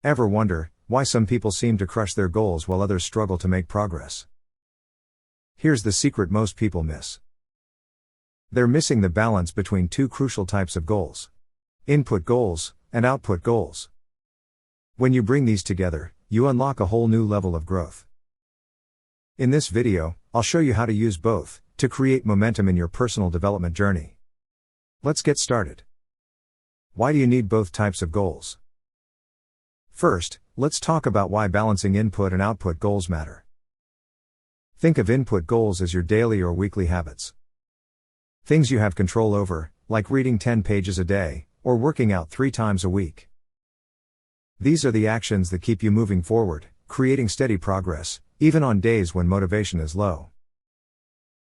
Ever wonder why some people seem to crush their goals while others struggle to make progress? Here's the secret most people miss. They're missing the balance between two crucial types of goals: input goals and output goals. When you bring these together, you unlock a whole new level of growth. In this video, I'll show you how to use both to create momentum in your personal development journey. Let's get started. Why do you need both types of goals? First, let's talk about why balancing input and output goals matter. Think of input goals as your daily or weekly habits. Things you have control over, like reading 10 pages a day, or working out 3 times a week. These are the actions that keep you moving forward, creating steady progress, even on days when motivation is low.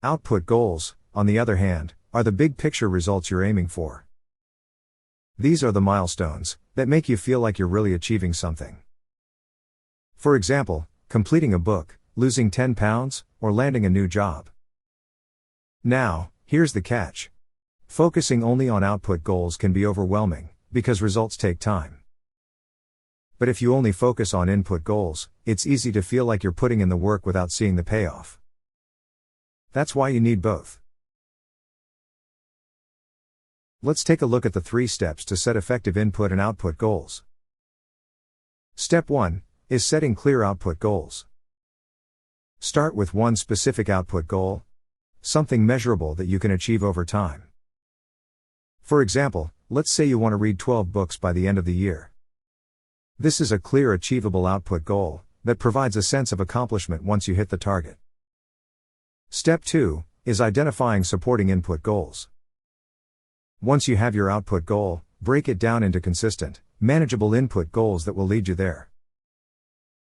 Output goals, on the other hand, are the big picture results you're aiming for. These are the milestones that make you feel like you're really achieving something. For example, completing a book, losing 10 pounds, or landing a new job. Now, here's the catch. Focusing only on output goals can be overwhelming, because results take time. But if you only focus on input goals, it's easy to feel like you're putting in the work without seeing the payoff. That's why you need both. Let's take a look at the 3 steps to set effective input and output goals. Step 1 is setting clear output goals. Start with one specific output goal, something measurable that you can achieve over time. For example, let's say you want to read 12 books by the end of the year. This is a clear, achievable output goal that provides a sense of accomplishment once you hit the target. Step 2 is identifying supporting input goals. Once you have your output goal, break it down into consistent, manageable input goals that will lead you there.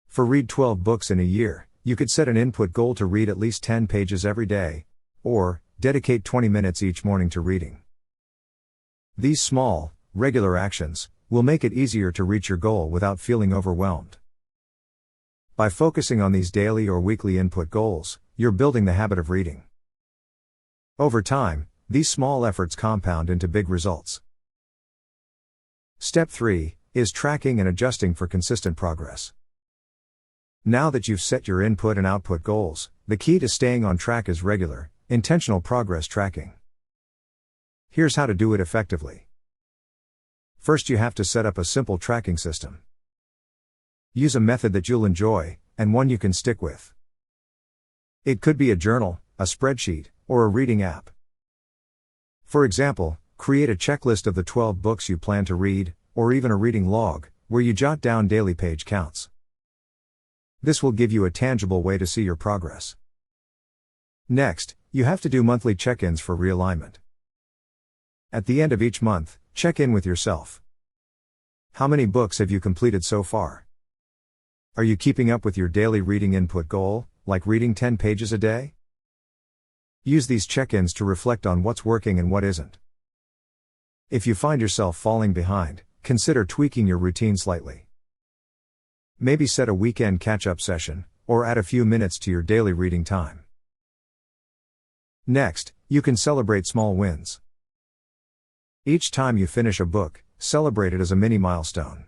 For read 12 books in a year, you could set an input goal to read at least 10 pages every day, or dedicate 20 minutes each morning to reading. These small, regular actions will make it easier to reach your goal without feeling overwhelmed. By focusing on these daily or weekly input goals, you're building the habit of reading. Over time, these small efforts compound into big results. Step 3 is tracking and adjusting for consistent progress. Now that you've set your input and output goals, the key to staying on track is regular, intentional progress tracking. Here's how to do it effectively. First, you have to set up a simple tracking system. Use a method that you'll enjoy, and one you can stick with. It could be a journal, a spreadsheet, or a reading app. For example, create a checklist of the 12 books you plan to read, or even a reading log, where you jot down daily page counts. This will give you a tangible way to see your progress. Next, you have to do monthly check-ins for realignment. At the end of each month, check in with yourself. How many books have you completed so far? Are you keeping up with your daily reading input goal, like reading 10 pages a day? Use these check-ins to reflect on what's working and what isn't. If you find yourself falling behind, consider tweaking your routine slightly. Maybe set a weekend catch-up session, or add a few minutes to your daily reading time. Next, you can celebrate small wins. Each time you finish a book, celebrate it as a mini milestone.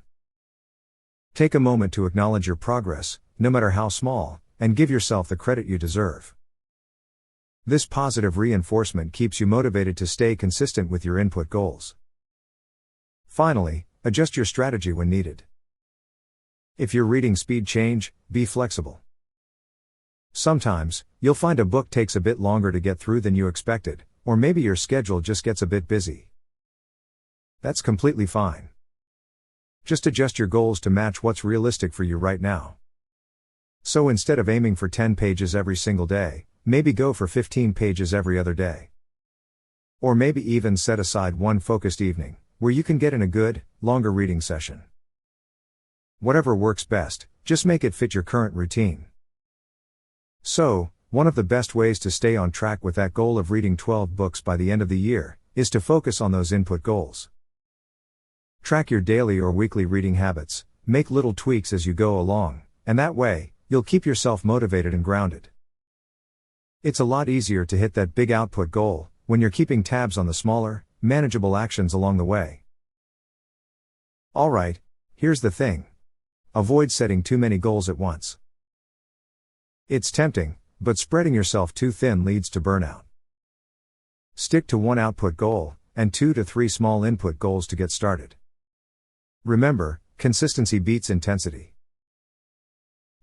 Take a moment to acknowledge your progress, no matter how small, and give yourself the credit you deserve. This positive reinforcement keeps you motivated to stay consistent with your input goals. Finally, adjust your strategy when needed. If your reading speed changes, be flexible. Sometimes, you'll find a book takes a bit longer to get through than you expected, or maybe your schedule just gets a bit busy. That's completely fine. Just adjust your goals to match what's realistic for you right now. So instead of aiming for 10 pages every single day, maybe go for 15 pages every other day. Or maybe even set aside one focused evening, where you can get in a good, longer reading session. Whatever works best, just make it fit your current routine. So, one of the best ways to stay on track with that goal of reading 12 books by the end of the year, is to focus on those input goals. Track your daily or weekly reading habits, make little tweaks as you go along, and that way, you'll keep yourself motivated and grounded. It's a lot easier to hit that big output goal when you're keeping tabs on the smaller, manageable actions along the way. Alright, here's the thing. Avoid setting too many goals at once. It's tempting, but spreading yourself too thin leads to burnout. Stick to one output goal, and 2 to 3 small input goals to get started. Remember, consistency beats intensity.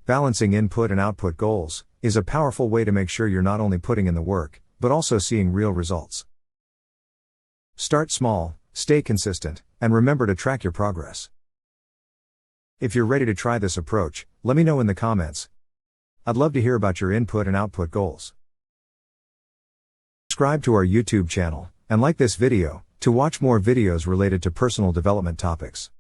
Balancing input and output goals is a powerful way to make sure you're not only putting in the work, but also seeing real results. Start small, stay consistent, and remember to track your progress. If you're ready to try this approach, let me know in the comments. I'd love to hear about your input and output goals. Subscribe to our YouTube channel, and like this video, to watch more videos related to personal development topics.